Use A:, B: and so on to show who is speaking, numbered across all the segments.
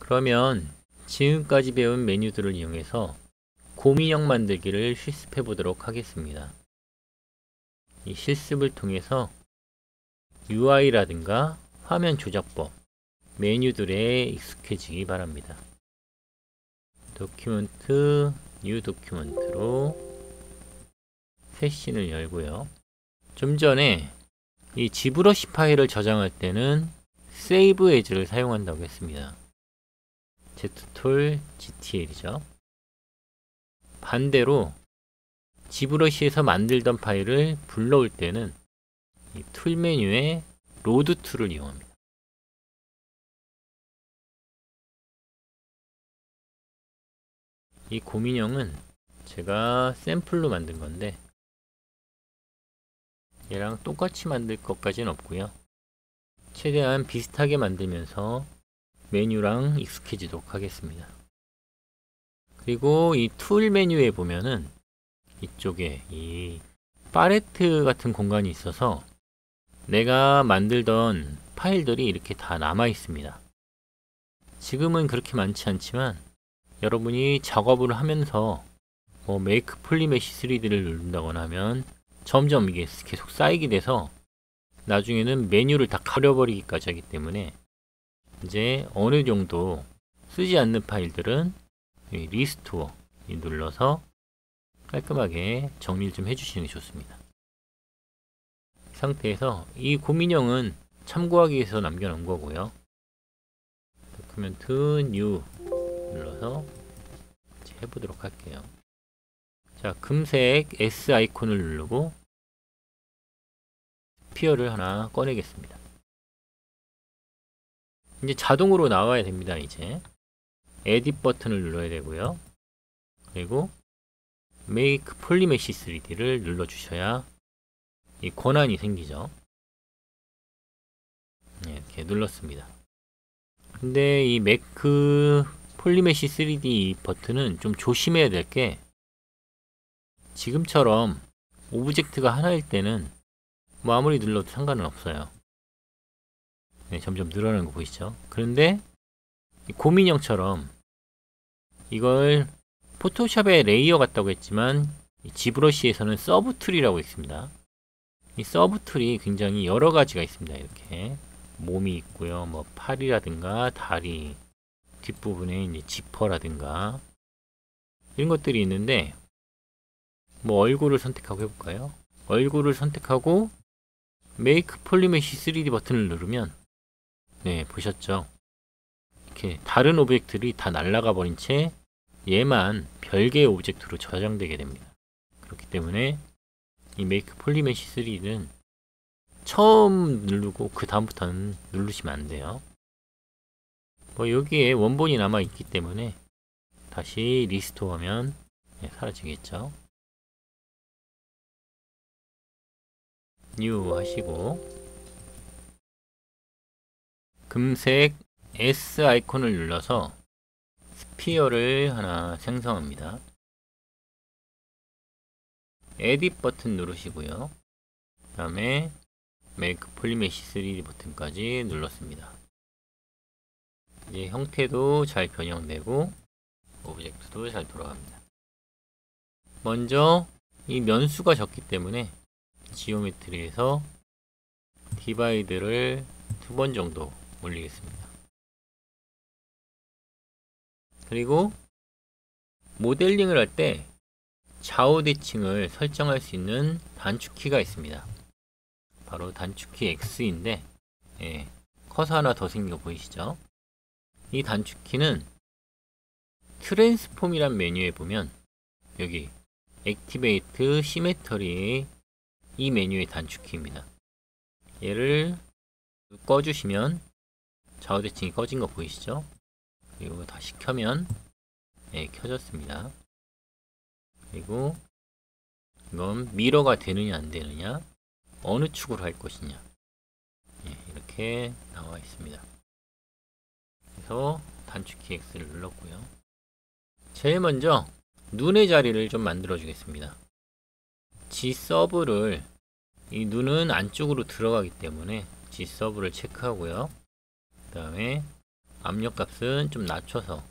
A: 그러면 지금까지 배운 메뉴들을 이용해서 곰인형 만들기를 실습해 보도록 하겠습니다. 이 실습을 통해서 UI라든가 화면 조작법, 메뉴들에 익숙해지기 바랍니다. 도큐먼트, 뉴 도큐먼트로 세신을 열고요. 좀 전에 이 지브러시 파일을 저장할 때는 Save As를 사용한다고 했습니다. Z툴 GTL이죠. 반대로 지브러시에서 만들던 파일을 불러올 때는 이 툴 메뉴에 로드 툴을 이용합니다. 이 곰인형은 제가 샘플로 만든 건데 얘랑 똑같이 만들 것까지는 없고요. 최대한 비슷하게 만들면서 메뉴랑 익숙해지도록 하겠습니다. 그리고 이 툴 메뉴에 보면은 이쪽에 이 팔레트 같은 공간이 있어서 내가 만들던 파일들이 이렇게 다 남아 있습니다. 지금은 그렇게 많지 않지만 여러분이 작업을 하면서 메이크 폴리메시 3D를 누른다거나 하면 점점 이게 계속 쌓이게 돼서 나중에는 메뉴를 다 가려버리기까지 하기 때문에 이제 어느 정도 쓰지 않는 파일들은 리스토어 눌러서 깔끔하게 정리를 좀 해주시는 게 좋습니다. 이 상태에서 이 곰인형은 참고하기 위해서 남겨놓은 거고요. 도큐멘트 뉴 눌러서 해보도록 할게요. 자, 금색 S 아이콘을 누르고 스피어를 하나 꺼내겠습니다. 이제 자동으로 나와야 됩니다. 이제 에딧 버튼을 눌러야 되고요. 그리고 Make Polymesh 3D를 눌러주셔야 이 권한이 생기죠. 네, 이렇게 눌렀습니다. 근데 이 Make Polymesh 3D 버튼은 좀 조심해야 될 게 지금처럼 오브젝트가 하나일 때는 아무리 눌러도 상관은 없어요. 네, 점점 늘어나는 거 보이시죠? 그런데 곰인형처럼 이걸 포토샵의 레이어 같다고 했지만 지브러시에서는 서브 툴이라고 있습니다. 이 서브 툴이 굉장히 여러 가지가 있습니다. 이렇게 몸이 있고요. 팔이라든가 다리, 뒷부분에 이제 지퍼라든가 이런 것들이 있는데 얼굴을 선택하고 해볼까요? 얼굴을 선택하고 Make Polymesh 3D 버튼을 누르면 네, 보셨죠? 이렇게 다른 오브젝트들이 다 날아가 버린 채 얘만 별개의 오브젝트로 저장되게 됩니다. 그렇기 때문에 이 Make Polymesh 3D는 처음 누르고 그 다음부터는 누르시면 안 돼요. 여기에 원본이 남아 있기 때문에 다시 리스토어하면 사라지겠죠. 뉴 하시고 금색 S 아이콘을 눌러서 스피어를 하나 생성합니다. 에딧 버튼 누르시고요. 그 다음에 Make Polymesh 3D 버튼까지 눌렀습니다. 이제 형태도 잘 변형되고 오브젝트도 잘 돌아갑니다. 먼저 이 면수가 적기 때문에 지오메트리에서 디바이드를 2번 정도 올리겠습니다. 그리고 모델링을 할 때 좌우 대칭을 설정할 수 있는 단축키가 있습니다. 바로 단축키 X인데 커서 하나 더 생긴 거 보이시죠? 이 단축키는 트랜스폼이란 메뉴에 보면 여기 액티베이트 시메터리 이 메뉴의 단축키입니다. 얘를 꺼주시면 좌우 대칭이 꺼진 거 보이시죠? 그리고 다시 켜면 켜졌습니다. 그리고 이건 미러가 되느냐 안 되느냐, 어느 축으로 할 것이냐 이렇게 나와 있습니다. 그래서 단축키 X를 눌렀고요. 제일 먼저 눈의 자리를 좀 만들어 주겠습니다. G서브를 이 눈은 안쪽으로 들어가기 때문에 G서브를 체크하고요. 그 다음에 압력값은 좀 낮춰서,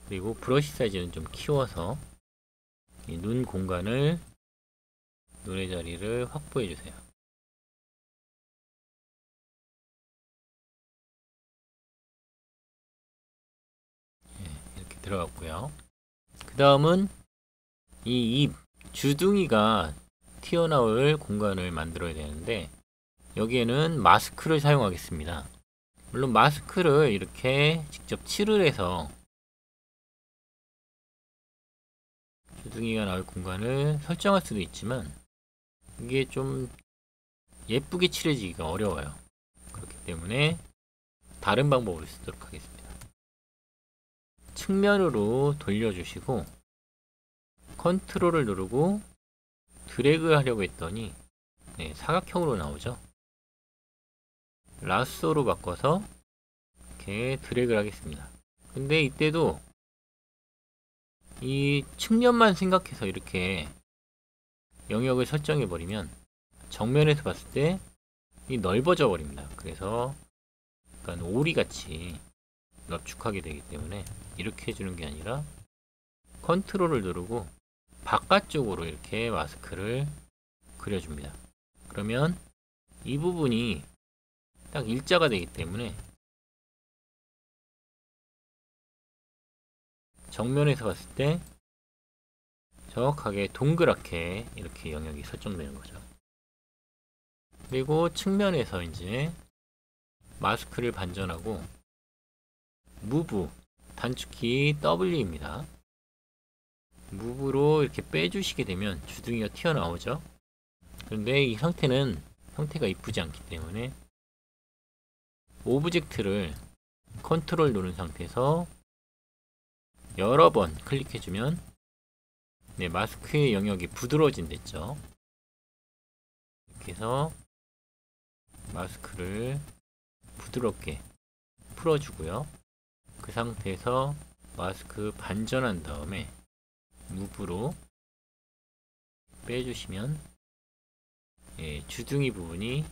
A: 그리고 브러쉬 사이즈는 좀 키워서 이 눈 공간을, 눈의 자리를 확보해 주세요. 이렇게 들어갔고요. 그 다음은 이 입 주둥이가 튀어나올 공간을 만들어야 되는데, 여기에는 마스크를 사용하겠습니다. 물론 마스크를 이렇게 직접 칠을 해서 주둥이가 나올 공간을 설정할 수도 있지만, 이게 좀 예쁘게 칠해지기가 어려워요. 그렇기 때문에 다른 방법을 쓰도록 하겠습니다. 측면으로 돌려주시고 컨트롤을 누르고 드래그 하려고 했더니 사각형으로 나오죠. 라쏘로 바꿔서 이렇게 드래그를 하겠습니다. 근데 이때도 이 측면만 생각해서 이렇게 영역을 설정해 버리면 정면에서 봤을 때 이 넓어져 버립니다. 그래서 약간 오리같이 넙죽하게 되기 때문에 이렇게 해주는 게 아니라 컨트롤을 누르고 바깥쪽으로 이렇게 마스크를 그려줍니다. 그러면 이 부분이 딱 일자가 되기 때문에 정면에서 봤을 때 정확하게 동그랗게 이렇게 영역이 설정되는 거죠. 그리고 측면에서 이제 마스크를 반전하고 무브, 단축키 W입니다. 무브로 이렇게 빼주시게 되면 주둥이가 튀어나오죠. 그런데 이 상태는 형태가 이쁘지 않기 때문에 오브젝트를 컨트롤 누른 상태에서 여러 번 클릭해주면 마스크의 영역이 부드러워진 됐죠. 이렇게 해서 마스크를 부드럽게 풀어주고요. 그 상태에서 마스크 반전한 다음에 무브로 빼주시면 주둥이 부분이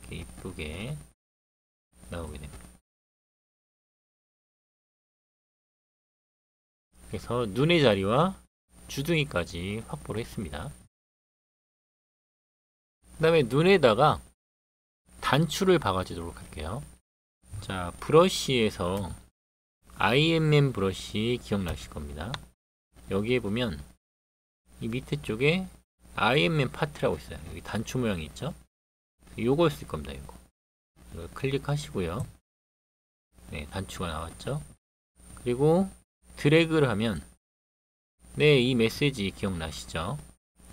A: 이렇게 이쁘게 나오게 됩니다. 그래서 눈의 자리와 주둥이까지 확보를 했습니다. 그 다음에 눈에다가 단추를 박아주도록 할게요. 자, 브러쉬에서 IMM 브러쉬 기억나실 겁니다. 여기에 보면 이 밑에 쪽에 IMM 파트라고 있어요. 여기 단추 모양이 있죠. 요걸 쓸 겁니다. 이거 클릭하시고요. 단추가 나왔죠. 그리고 드래그를 하면 이 메시지 기억나시죠?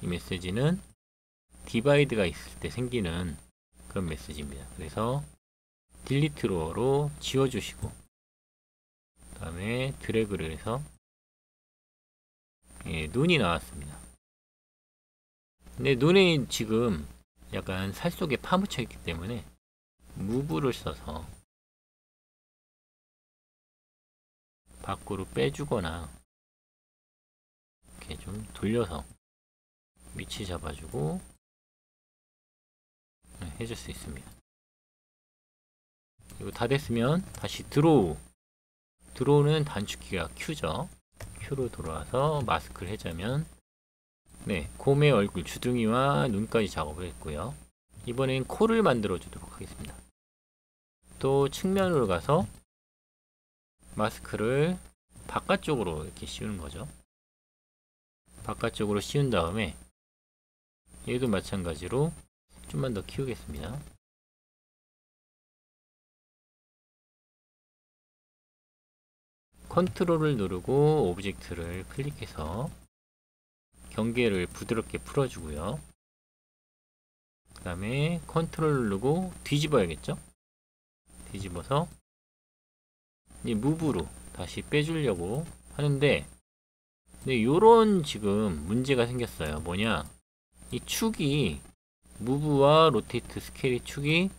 A: 이 메시지는 디바이드가 있을 때 생기는 그런 메시지입니다. 그래서 딜리트로 지워주시고 그 다음에 드래그를 해서 눈이 나왔습니다. 근데 눈에 지금 약간 살 속에 파묻혀 있기 때문에 무브를 써서 밖으로 빼주거나 이렇게 좀 돌려서 위치 잡아주고 해줄 수 있습니다. 그리고 다 됐으면 다시 드로우는 단축키가 Q죠. Q로 돌아와서 마스크를 해자면 곰의 얼굴, 주둥이와 눈까지 작업을 했고요. 이번엔 코를 만들어 주도록 하겠습니다. 또 측면으로 가서 마스크를 바깥쪽으로 이렇게 씌우는 거죠. 바깥쪽으로 씌운 다음에 얘도 마찬가지로 좀만 더 키우겠습니다. 컨트롤을 누르고 오브젝트를 클릭해서 경계를 부드럽게 풀어주고요. 그 다음에 컨트롤을 누르고 뒤집어야겠죠? 뒤집어서 이 무브로 다시 빼주려고 하는데 요런 지금 문제가 생겼어요. 뭐냐, 이 축이 무브와 로테이트 스케일의 축이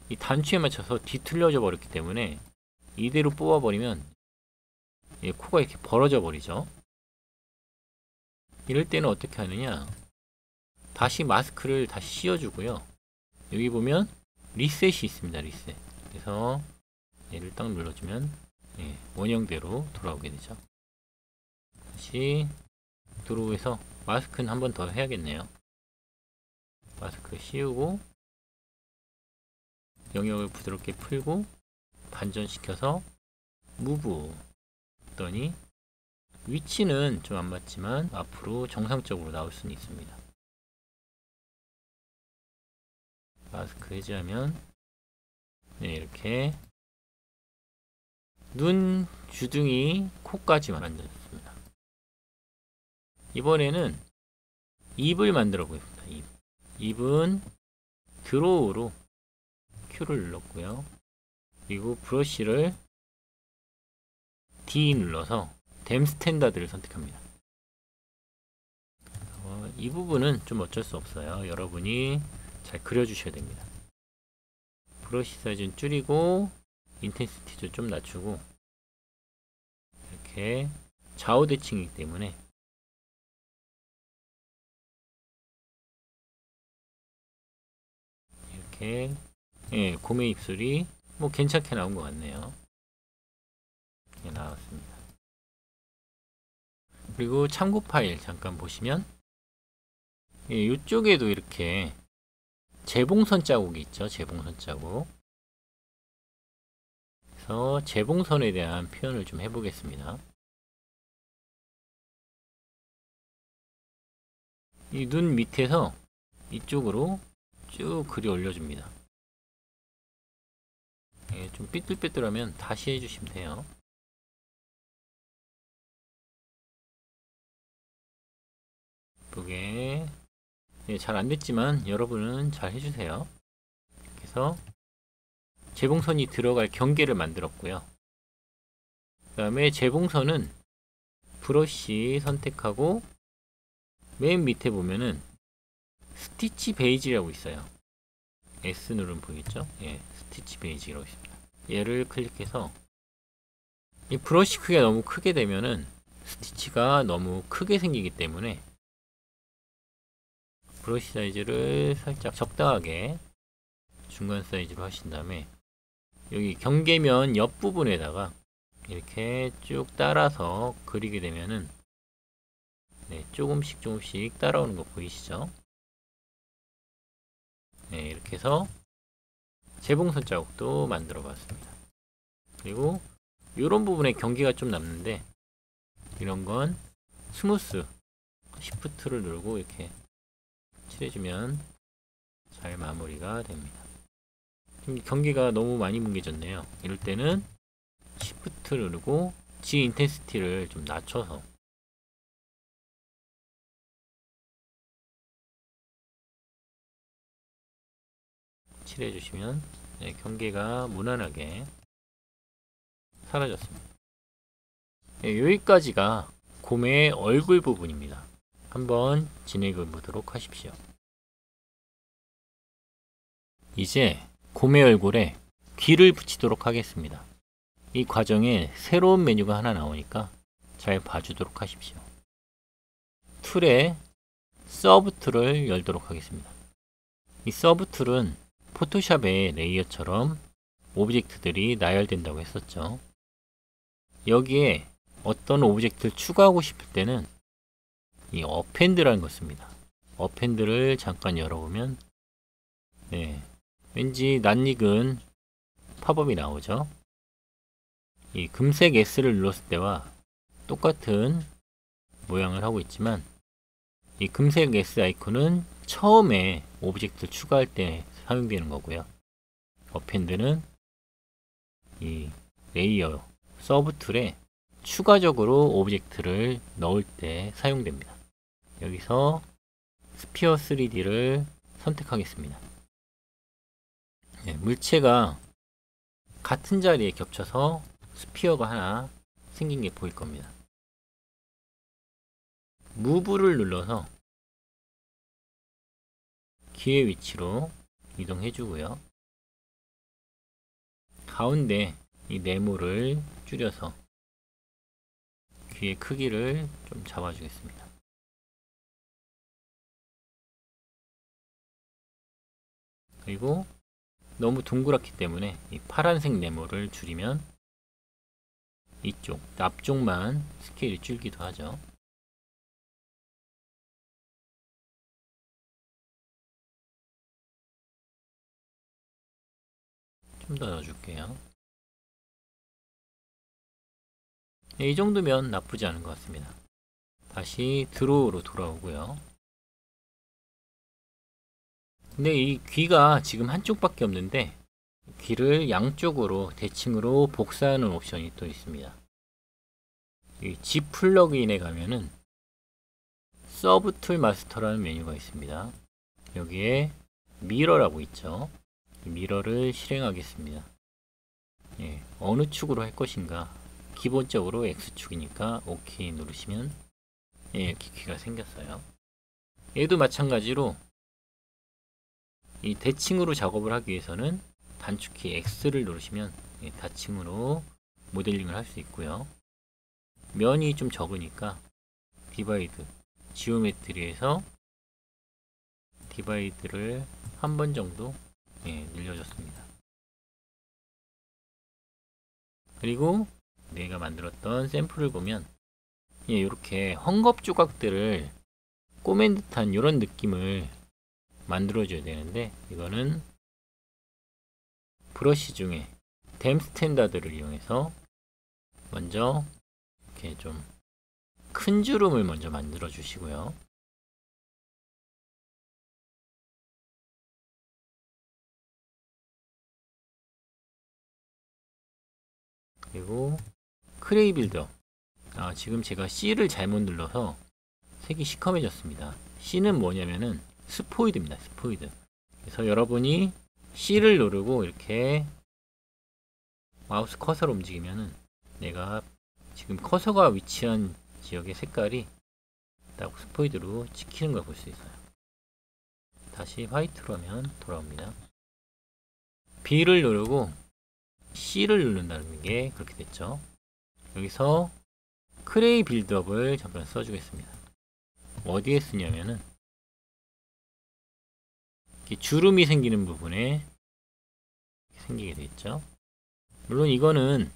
A: 이 단추에 맞춰서 뒤틀려져 버렸기 때문에 이대로 뽑아버리면 코가 이렇게 벌어져 버리죠. 이럴 때는 어떻게 하느냐, 다시 마스크를 다시 씌워주고요. 여기 보면 리셋이 있습니다. 리셋. 그래서 얘를 딱 눌러주면 원형대로 돌아오게 되죠. 다시 드로우에서 마스크는 한 번 더 해야겠네요. 마스크 씌우고 영역을 부드럽게 풀고 반전시켜서 무브 했더니 위치는 좀 안 맞지만 앞으로 정상적으로 나올 수는 있습니다. 마스크 해제하면 이렇게 눈, 주둥이, 코까지 만들었습니다. 이번에는 입을 만들어 보겠습니다. 입은 드로우로 Q를 눌렀고요. 그리고 브러쉬를 D 눌러서 댐 스탠다드를 선택합니다. 이 부분은 좀 어쩔 수 없어요. 여러분이 잘 그려주셔야 됩니다. 브러쉬 사이즈는 줄이고 인텐시티도 좀 낮추고 이렇게 좌우 대칭이기 때문에 이렇게 곰의 입술이 뭐 괜찮게 나온 것 같네요. 나왔습니다. 그리고 참고 파일 잠깐 보시면 이쪽에도 이렇게 재봉선 자국이 있죠. 재봉선 자국. 그래서 재봉선에 대한 표현을 좀 해보겠습니다. 이 눈 밑에서 이쪽으로 쭉 그리 올려줍니다. 좀 삐뚤빼뚤하면 다시 해주시면 돼요. 예쁘게 잘 안됐지만 여러분은 잘 해주세요. 그래서 재봉선이 들어갈 경계를 만들었고요. 그 다음에 재봉선은 브러쉬 선택하고 맨 밑에 보면은 스티치 베이지라고 있어요. S 누르면 보이겠죠? 스티치 베이지라고 있습니다. 얘를 클릭해서 이 브러쉬 크기가 너무 크게 되면은 스티치가 너무 크게 생기기 때문에 브러쉬 사이즈를 살짝 적당하게 중간 사이즈로 하신 다음에 여기 경계면 옆부분에다가 이렇게 쭉 따라서 그리게 되면은 조금씩 따라오는 거 보이시죠? 이렇게 해서 재봉선 자국도 만들어 봤습니다. 그리고 이런 부분에 경계가 좀 남는데 이런 건 스무스 시프트를 누르고 이렇게 칠해주면 잘 마무리가 됩니다. 지금 경계가 너무 많이 뭉개졌네요. 이럴 때는 시프트 누르고 G 인텐시티를 좀 낮춰서 칠해주시면 경계가 무난하게 사라졌습니다. 여기까지가 곰의 얼굴 부분입니다. 한번 진행해 보도록 하십시오. 이제 곰의 얼굴에 귀를 붙이도록 하겠습니다. 이 과정에 새로운 메뉴가 하나 나오니까 잘 봐주도록 하십시오. 툴에 서브 툴을 열도록 하겠습니다. 이 서브 툴은 포토샵의 레이어처럼 오브젝트들이 나열된다고 했었죠. 여기에 어떤 오브젝트를 추가하고 싶을 때는 이 어펜드라는 걸 씁니다. 어펜드를 잠깐 열어보면 왠지 낯익은 팝업이 나오죠. 이 금색 S를 눌렀을 때와 똑같은 모양을 하고 있지만 이 금색 S 아이콘은 처음에 오브젝트를 추가할 때 사용되는 거고요. 어펜드는 이 레이어 서브 툴에 추가적으로 오브젝트를 넣을 때 사용됩니다. 여기서 스피어 3D를 선택하겠습니다. 물체가 같은 자리에 겹쳐서 스피어가 하나 생긴 게 보일 겁니다. 무브를 눌러서 귀의 위치로 이동해 주고요. 가운데 이 네모를 줄여서 귀의 크기를 좀 잡아주겠습니다. 그리고 너무 동그랗기 때문에 이 파란색 네모를 줄이면 이쪽 앞쪽만 스케일이 줄기도 하죠. 좀 더 넣어줄게요. 네, 이 정도면 나쁘지 않은 것 같습니다. 다시 드로우로 돌아오고요. 근데 이 귀가 지금 한쪽밖에 없는데 귀를 양쪽으로 대칭으로 복사하는 옵션이 또 있습니다. 이 G 플러그인에 가면은 서브 툴 마스터라는 메뉴가 있습니다. 여기에 미러라고 있죠. 이 미러를 실행하겠습니다. 예, 어느 축으로 할 것인가. 기본적으로 X축이니까 OK 누르시면 예, 이렇게 귀가 생겼어요. 얘도 마찬가지로 이 대칭으로 작업을 하기 위해서는 단축키 X를 누르시면 예, 다칭으로 모델링을 할 수 있고요. 면이 좀 적으니까 디바이드, 지오메트리에서 디바이드를 한 번 정도 예, 늘려줬습니다. 그리고 내가 만들었던 샘플을 보면 예, 이렇게 헝겊 조각들을 꼬맨 듯한 이런 느낌을 만들어줘야 되는데 이거는 브러쉬 중에 댐 스탠다드를 이용해서 먼저 이렇게 좀 큰 주름을 먼저 만들어 주시고요. 그리고 크레이 빌더, 지금 제가 C를 잘못 눌러서 색이 시커매졌습니다. C는 뭐냐면은 스포이드입니다. 스포이드. 그래서 여러분이 C를 누르고 이렇게 마우스 커서를 움직이면은 내가 지금 커서가 위치한 지역의 색깔이 딱 스포이드로 찍히는 걸 볼 수 있어요. 다시 화이트로 하면 돌아옵니다. B를 누르고 C를 누른다는 게 그렇게 됐죠. 여기서 크레이 빌드업을 잠깐 써주겠습니다. 어디에 쓰냐면은 이렇게 주름이 생기는 부분에 생기게 되겠죠. 물론 이거는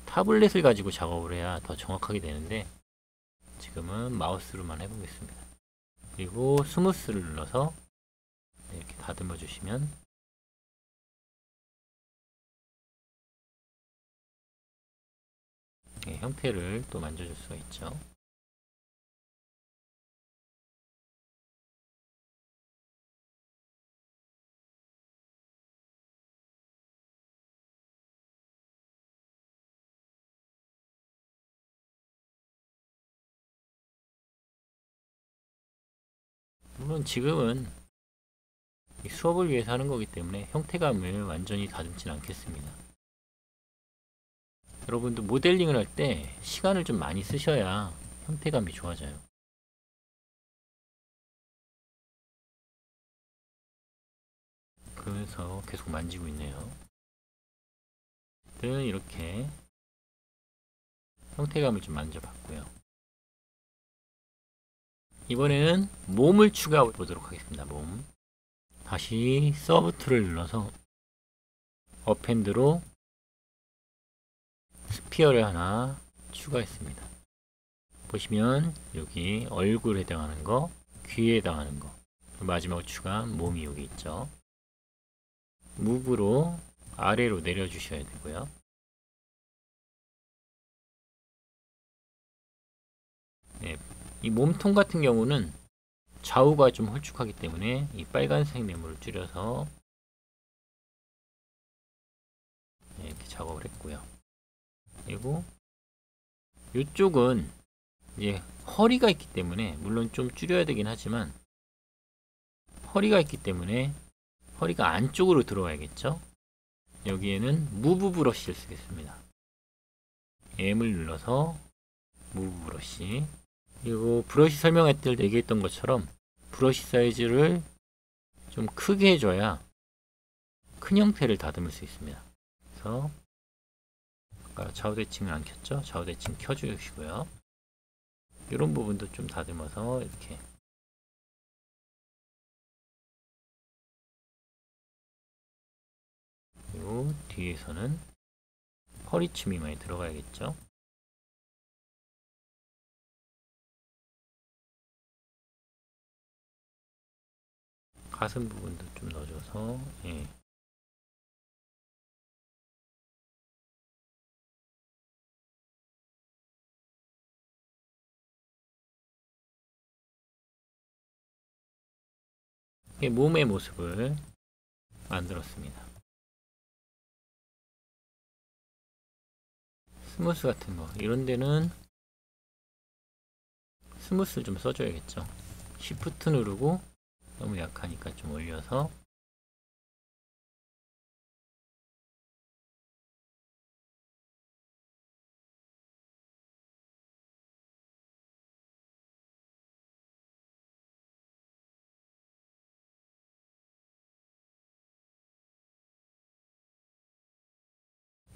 A: 타블렛을 가지고 작업을 해야 더 정확하게 되는데 지금은 마우스로만 해보겠습니다. 그리고 스무스를 눌러서 이렇게 다듬어 주시면 형태를 또 만져줄 수가 있죠. 물론 지금은 수업을 위해서 하는 거기 때문에 형태감을 완전히 다듬진 않겠습니다. 여러분도 모델링을 할 때 시간을 좀 많이 쓰셔야 형태감이 좋아져요. 그래서 계속 만지고 있네요. 이렇게 형태감을 좀 만져봤고요. 이번에는 몸을 추가해 보도록 하겠습니다. 몸. 다시 서브 툴을 눌러서 업핸드로 스피어를 하나 추가했습니다. 보시면 여기 얼굴에 해당하는 거, 귀에 해당하는 거, 마지막으로 추가한 몸이 여기 있죠. 무브로 아래로 내려주셔야 되고요. 네, 이 몸통 같은 경우는 좌우가 좀 홀쭉하기 때문에 이 빨간색 네모를 줄여서 이렇게 작업을 했고요. 그리고 이쪽은 이제 허리가 있기 때문에 물론 좀 줄여야 되긴 하지만 허리가 있기 때문에 허리가 안쪽으로 들어와야겠죠. 여기에는 무브 브러쉬를 쓰겠습니다. M을 눌러서 무브 브러쉬, 그리고 브러쉬 설명할 때 얘기했던 것처럼 브러쉬 사이즈를 좀 크게 해줘야 큰 형태를 다듬을 수 있습니다. 그래서 아까 좌우 대칭을 안 켰죠? 좌우 대칭 켜주시고요. 이런 부분도 좀 다듬어서 이렇게 뒤에서는 허리춤이 많이 들어가야겠죠. 가슴 부분도 좀 넣어줘서, 예. 이게 몸의 모습을 만들었습니다. 스무스 같은 거 이런 데는 스무스 좀 써줘야겠죠. Shift 누르고 너무 약하니까 좀 올려서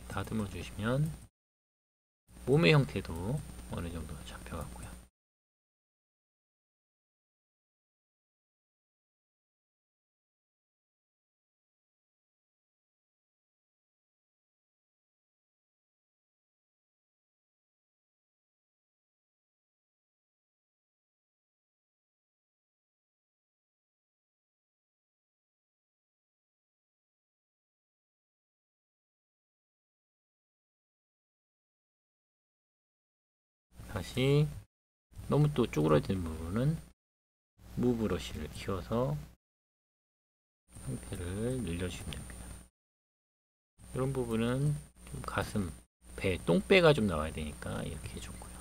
A: 다듬어 주시면 몸의 형태도 어느 정도 잡혀갔고요. 다시 너무 또 쭈그러진 부분은 무브러쉬를 키워서 형태를 늘려주시면 됩니다. 이런 부분은 좀 가슴, 배, 똥배가 좀 나와야 되니까 이렇게 해줬고요.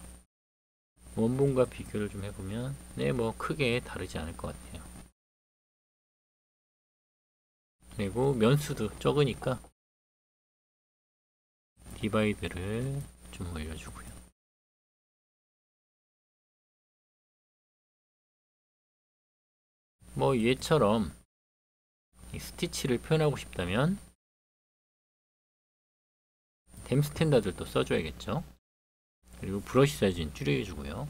A: 원본과 비교를 좀 해보면 네, 뭐 크게 다르지 않을 것 같아요. 그리고 면수도 적으니까 디바이드를 좀 올려주고요. 뭐 얘처럼 이 스티치를 표현하고 싶다면 댐 스탠다드도 써줘야겠죠. 그리고 브러쉬 사이즈는 줄여주고요.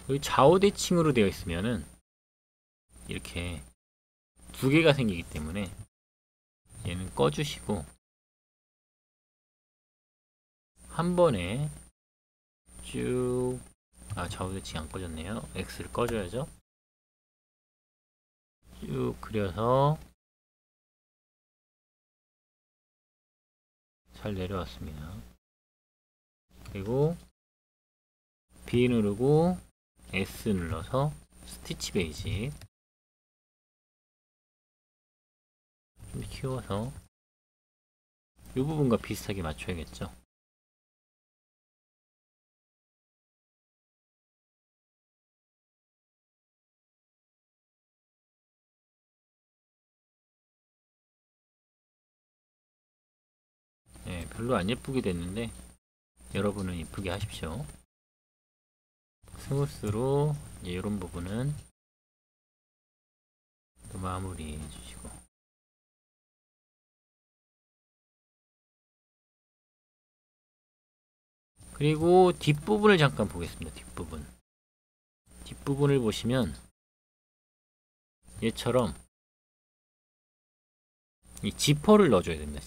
A: 여기 좌우 대칭으로 되어 있으면은 이렇게 두 개가 생기기 때문에 얘는 꺼주시고 한 번에 쭉, 좌우 대칭 안 꺼졌네요. X를 꺼줘야죠. 쭉 그려서 잘 내려왔습니다. 그리고 B 누르고 S 눌러서 스티치 베이직 좀 키워서 이 부분과 비슷하게 맞춰야겠죠. 네, 별로 안 예쁘게 됐는데 여러분은 이쁘게 하십시오. 스무스로 이런 부분은 또 마무리 해주시고, 그리고 뒷부분을 잠깐 보겠습니다. 뒷부분을 보시면 얘처럼 이 지퍼를 넣어줘야 됩니다.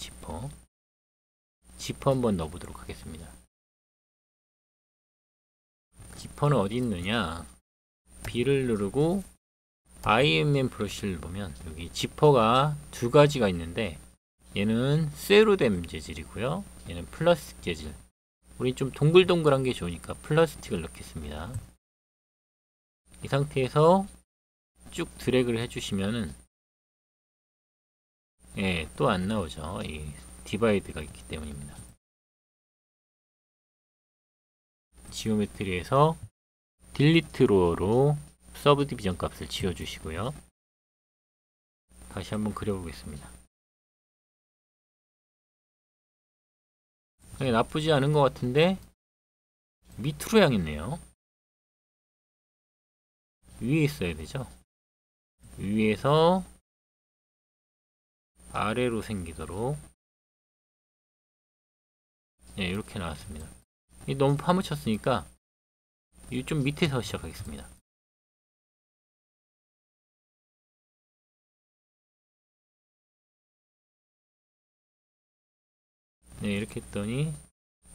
A: 지퍼 한번 넣어보도록 하겠습니다. 지퍼는 어디 있느냐, B를 누르고 IMM 브러쉬를 보면 여기 지퍼가 두 가지가 있는데 얘는 쇠로 된 재질이고요, 얘는 플라스틱 재질. 우리 좀 동글동글한 게 좋으니까 플라스틱을 넣겠습니다. 이 상태에서 쭉 드래그를 해주시면은 예, 또 안 나오죠. 이 디바이드가 있기 때문입니다. 지오메트리에서 딜리트 로어로 서브 디비전 값을 지워주시고요. 다시 한번 그려보겠습니다. 나쁘지 않은 것 같은데 밑으로 향했네요. 위에 있어야 되죠. 위에서 아래로 생기도록, 네, 이렇게 나왔습니다. 너무 파묻혔으니까 좀 밑에서 시작하겠습니다. 네, 이렇게 했더니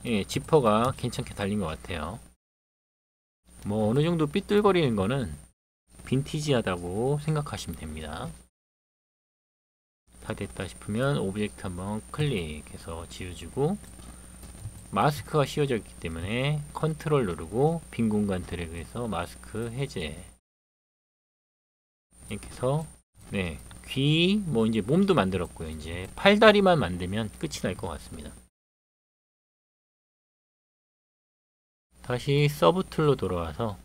A: 예, 지퍼가 괜찮게 달린 것 같아요. 뭐 어느 정도 삐뚤거리는 거는 빈티지하다고 생각하시면 됩니다. 다 됐다 싶으면 오브젝트 한번 클릭해서 지워주고, 마스크가 씌워져 있기 때문에 컨트롤 누르고 빈 공간 드래그해서 마스크 해제. 이렇게 해서 네, 귀, 뭐 이제 몸도 만들었고요. 이제 팔다리만 만들면 끝이 날 것 같습니다. 다시 서브 툴로 돌아와서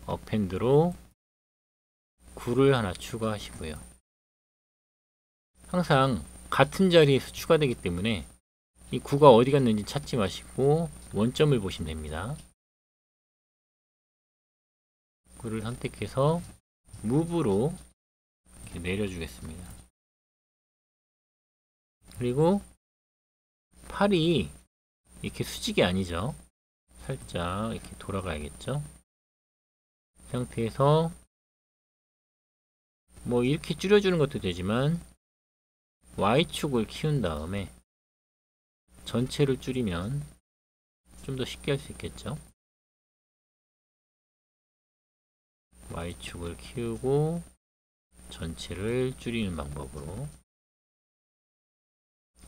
A: 어펜드로 구를 하나 추가하시고요. 항상 같은 자리에서 추가되기 때문에 이 구가 어디 갔는지 찾지 마시고 원점을 보시면 됩니다. 구를 선택해서 무브로 이렇게 내려주겠습니다. 그리고 팔이 이렇게 수직이 아니죠. 살짝 이렇게 돌아가야겠죠. 이 상태에서 뭐 이렇게 줄여주는 것도 되지만 Y축을 키운 다음에 전체를 줄이면 좀 더 쉽게 할 수 있겠죠. Y축을 키우고 전체를 줄이는 방법으로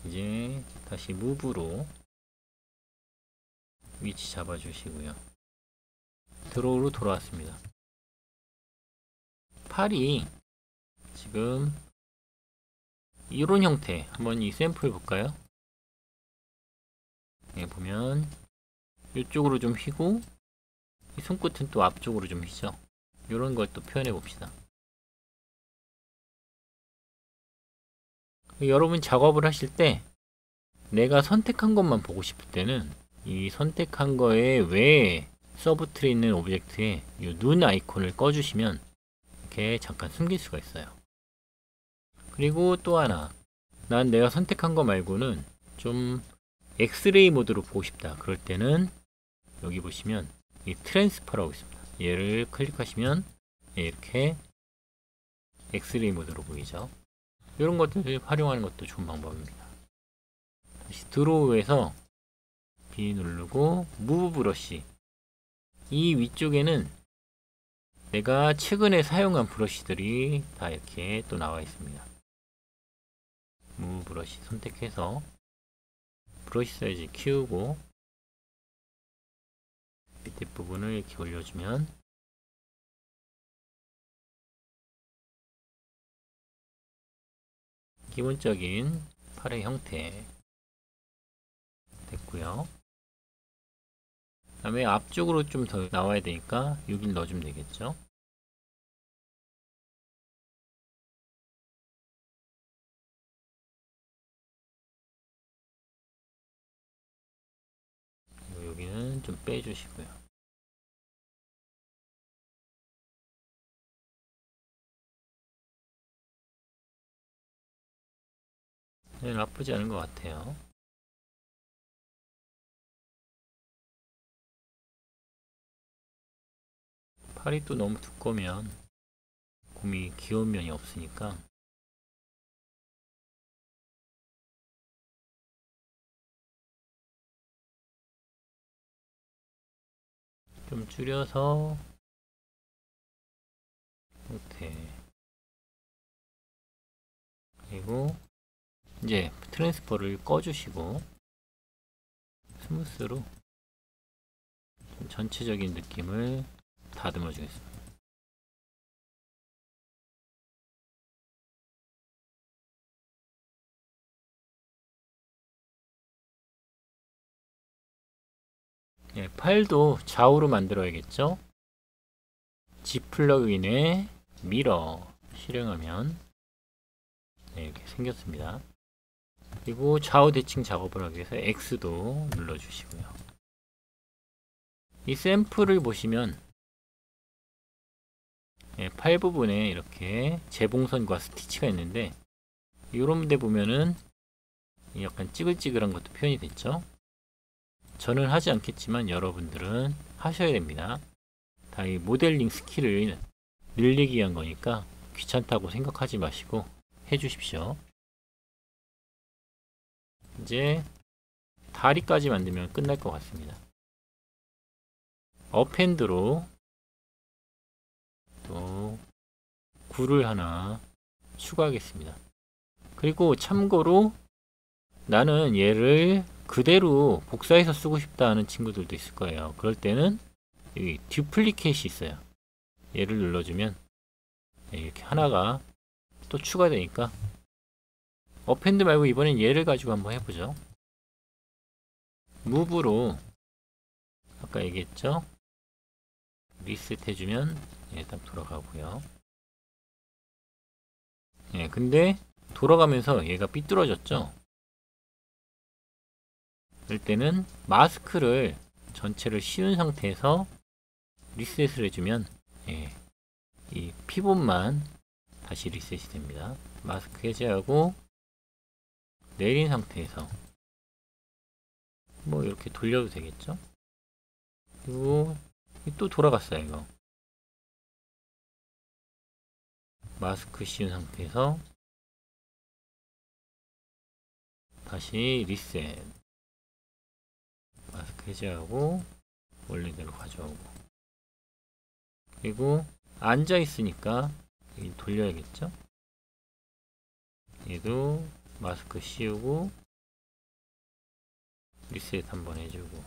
A: 이제 다시 무브로 위치 잡아주시고요. 드로우로 돌아왔습니다. 팔이 지금 이런 형태, 한번 이 샘플 볼까요? 네, 보면 이쪽으로 좀 휘고 이 손끝은 또 앞쪽으로 좀 휘죠. 이런 걸 또 표현해 봅시다. 여러분 작업을 하실 때 내가 선택한 것만 보고 싶을 때는 이 선택한 거에 외에 서브틀에 있는 오브젝트에 이 눈 아이콘을 꺼주시면 이렇게 잠깐 숨길 수가 있어요. 그리고 또 하나, 난 내가 선택한 거 말고는 좀 엑스레이 모드로 보고 싶다. 그럴 때는 여기 보시면 이 트랜스퍼라고 있습니다. 얘를 클릭하시면 이렇게 엑스레이 모드로 보이죠. 이런 것들을 활용하는 것도 좋은 방법입니다. 다시 드로우에서 B 누르고 무브 브러쉬, 이 위쪽에는 내가 최근에 사용한 브러쉬들이 다 이렇게 또 나와 있습니다. 무브 브러쉬 선택해서 브러쉬 사이즈 키우고 밑에 부분을 이렇게 올려주면 기본적인 팔의 형태 됐고요. 그 다음에 앞쪽으로 좀 더 나와야 되니까 여기를 넣어주면 되겠죠. 여기는 좀 빼주시고요. 네, 나쁘지 않은 것 같아요. 팔이 또 너무 두꺼우면 곰이 귀여운 면이 없으니까 좀 줄여서 이렇게, 그리고 이제 트랜스퍼를 꺼주시고 스무스로 전체적인 느낌을 다듬어 주겠습니다. 예, 팔도 좌우로 만들어야겠죠. G 플러그인에 미러 실행하면 네, 이렇게 생겼습니다. 그리고 좌우 대칭 작업을 하기 위해서 X도 눌러주시고요. 이 샘플을 보시면 예, 팔 부분에 이렇게 재봉선과 스티치가 있는데 이런 데 보면은 약간 찌글찌글한 것도 표현이 됐죠. 저는 하지 않겠지만 여러분들은 하셔야 됩니다. 다 이 모델링 스킬을 늘리기 위한 거니까 귀찮다고 생각하지 마시고 해 주십시오. 이제 다리까지 만들면 끝날 것 같습니다. 업핸드로 또 굴을 하나 추가하겠습니다. 그리고 참고로 나는 얘를 그대로 복사해서 쓰고 싶다 하는 친구들도 있을 거예요. 그럴 때는 여기 듀플리케이트이 있어요. 얘를 눌러주면 이렇게 하나가 또 추가되니까 업핸드 말고 이번엔 얘를 가지고 한번 해보죠. 무브로 아까 얘기했죠? 리셋 해주면 딱 돌아가고요. 근데 돌아가면서 얘가 삐뚤어졌죠? 이럴 때는 마스크를 전체를 씌운 상태에서 리셋을 해주면 이 피봇만 다시 리셋이 됩니다. 마스크 해제하고 내린 상태에서 뭐 이렇게 돌려도 되겠죠? 그리고 또 돌아갔어요. 이거 마스크 씌운 상태에서 다시 리셋, 마스크 해제하고 원래대로 가져오고, 그리고 앉아 있으니까 돌려야겠죠? 얘도 마스크 씌우고 리셋 한번 해주고,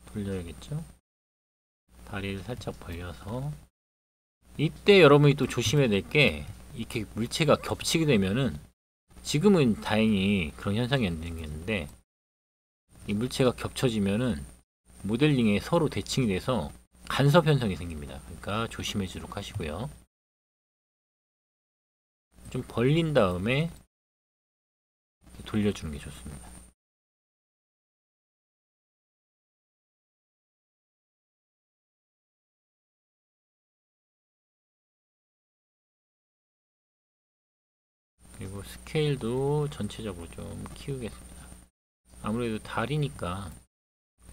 A: 돌려야겠죠? 다리를 살짝 벌려서. 이때 여러분이 또 조심해야 될 게, 이렇게 물체가 겹치게 되면은, 지금은 다행히 그런 현상이 안 생겼는데, 이 물체가 겹쳐지면은 모델링에 서로 대칭이 돼서 간섭 현상이 생깁니다. 그러니까 조심해 주도록 하시고요. 좀 벌린 다음에 돌려주는 게 좋습니다. 그리고 스케일도 전체적으로 좀 키우겠습니다. 아무래도 다리니까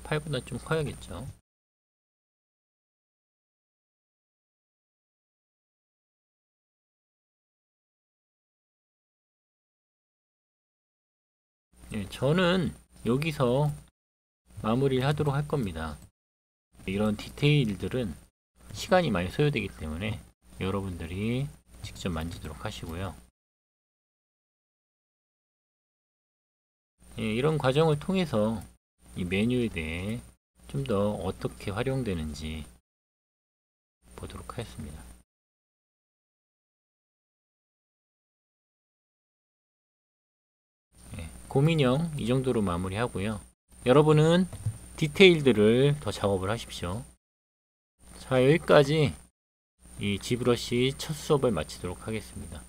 A: 팔보다 좀 커야겠죠. 저는 여기서 마무리를 하도록 할 겁니다. 이런 디테일들은 시간이 많이 소요되기 때문에 여러분들이 직접 만지도록 하시고요. 이런 과정을 통해서 이 메뉴에 대해 좀 더 어떻게 활용되는지 보도록 하겠습니다. 곰인형 이 정도로 마무리하고요. 여러분은 디테일들을 더 작업을 하십시오. 자, 여기까지 이 지브러시 첫 수업을 마치도록 하겠습니다.